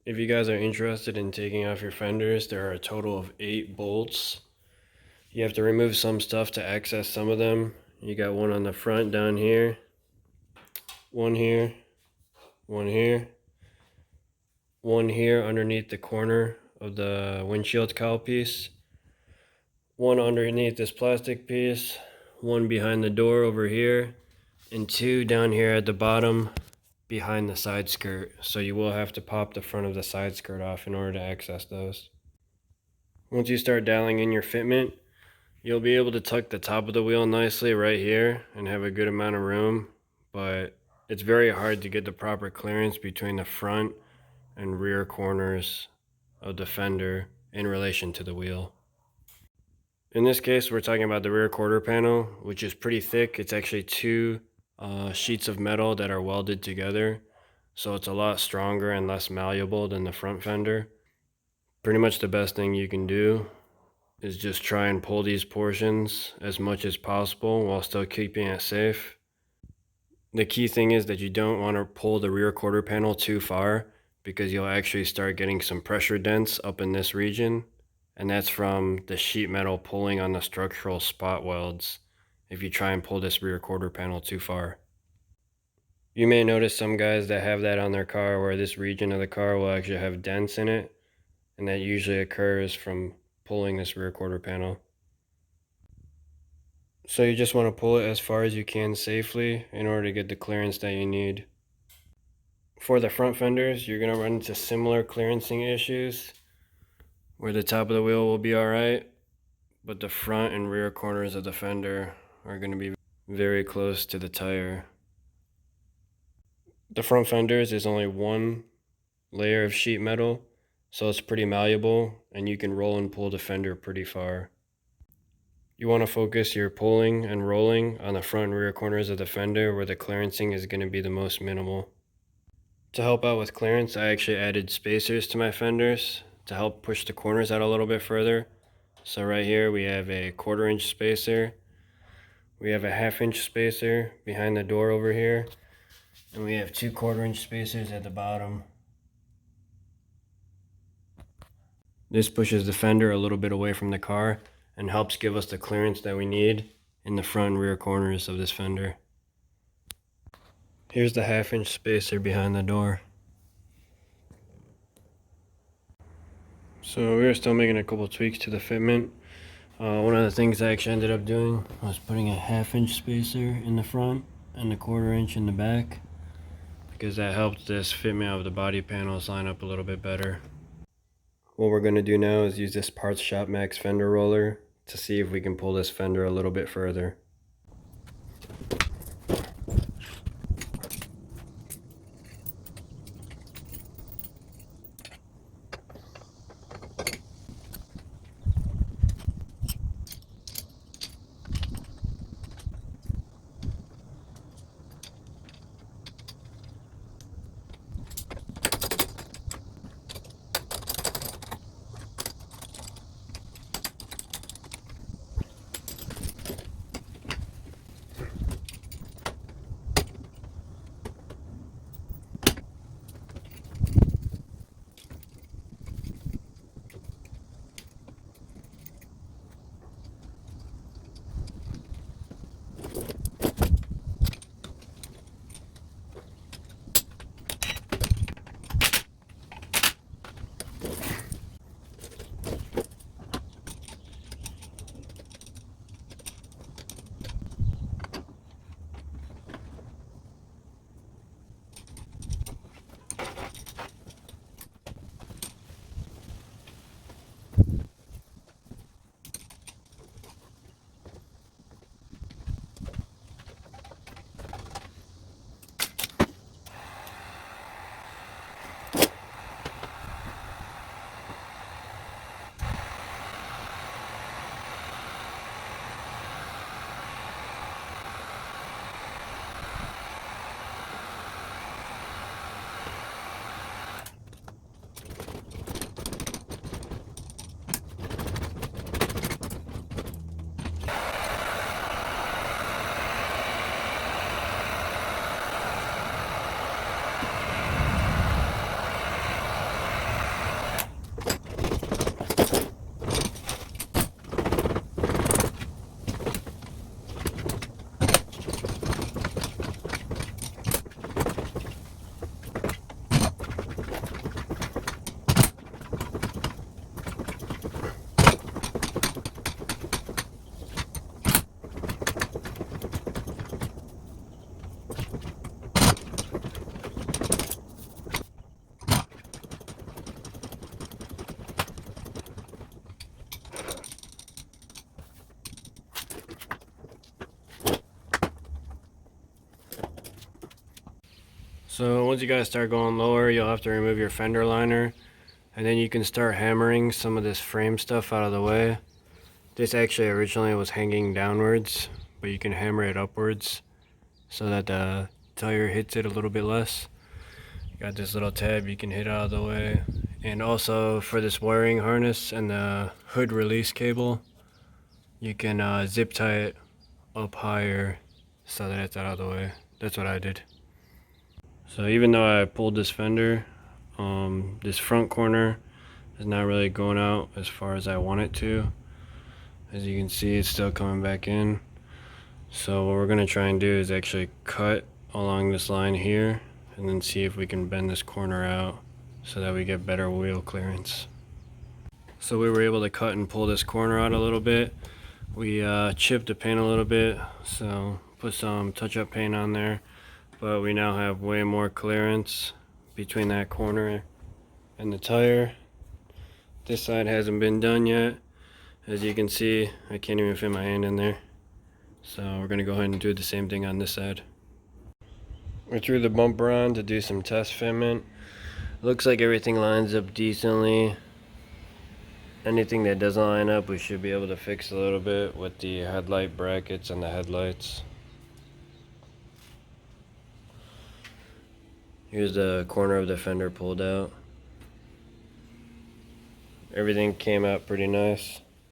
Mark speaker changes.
Speaker 1: If you guys are interested in taking off your fenders, there are a total of 8 bolts. You have to remove some stuff to access some of them. You got one on the front down here, one here, one here, one here underneath the corner of the windshield cowl piece, one underneath this plastic piece, one behind the door over here, and 2 down here at the bottom behind the side skirt. So you will have to pop the front of the side skirt off in order to access those. Once you start dialing in your fitment, you'll be able to tuck the top of the wheel nicely right here and have a good amount of room, but it's very hard to get the proper clearance between the front and rear corners of the fender in relation to the wheel. In this case, we're talking about the rear quarter panel, which is pretty thick. It's actually 2 sheets of metal that are welded together, so it's a lot stronger and less malleable than the front fender. Pretty much the best thing you can do is just try and pull these portions as much as possible while still keeping it safe. The key thing is that you don't want to pull the rear quarter panel too far, because you'll actually start getting some pressure dents up in this region, and that's from the sheet metal pulling on the structural spot welds if you try and pull this rear quarter panel too far. You may notice some guys that have that on their car where this region of the car will actually have dents in it, and that usually occurs from pulling this rear quarter panel. So you just want to pull it as far as you can safely in order to get the clearance that you need. For the front fenders, you're going to run into similar clearancing issues where the top of the wheel will be alright, but the front and rear corners of the fender are going to be very close to the tire. The front fenders is only 1 layer of sheet metal, so it's pretty malleable and you can roll and pull the fender pretty far. You want to focus your pulling and rolling on the front and rear corners of the fender where the clearancing is going to be the most minimal. To help out with clearance, I actually added spacers to my fenders to help push the corners out a little bit further. So right here we have a 1/4 inch spacer, we have a 1/2 inch spacer behind the door over here, and we have 2 1/4 inch spacers at the bottom. This pushes the fender a little bit away from the car and helps give us the clearance that we need in the front and rear corners of this fender. Here's the 1/2 inch spacer behind the door. So we're still making a couple tweaks to the fitment. One of the things I actually ended up doing was putting a 1/2 inch spacer in the front and a 1/4 inch in the back, because that helped this fitment of the body panels line up a little bit better. What we're going to do now is use this Parts Shop Max fender roller to see if we can pull this fender a little bit further. So once you guys start going lower, you'll have to remove your fender liner, and then you can start hammering some of this frame stuff out of the way. This actually originally was hanging downwards, but you can hammer it upwards so that the tire hits it a little bit less. Got this little tab you can hit out of the way. And also for this wiring harness and the hood release cable, you can zip tie it up higher so that it's out of the way. That's what I did. So even though I pulled this fender, this front corner is not really going out as far as I want it to. As you can see, it's still coming back in. So what we're going to try and do is actually cut along this line here and then see if we can bend this corner out so that we get better wheel clearance. So we were able to cut and pull this corner out a little bit. We chipped the paint a little bit, so put some touch-up paint on there, but we now have way more clearance between that corner and the tire. This side hasn't been done yet. As you can see, I can't even fit my hand in there. So we're going to go ahead and do the same thing on this side. We threw the bumper on to do some test fitment. Looks like everything lines up decently. Anything that doesn't line up, we should be able to fix a little bit with the headlight brackets and the headlights. Here's the corner of the fender pulled out. Everything came out pretty nice.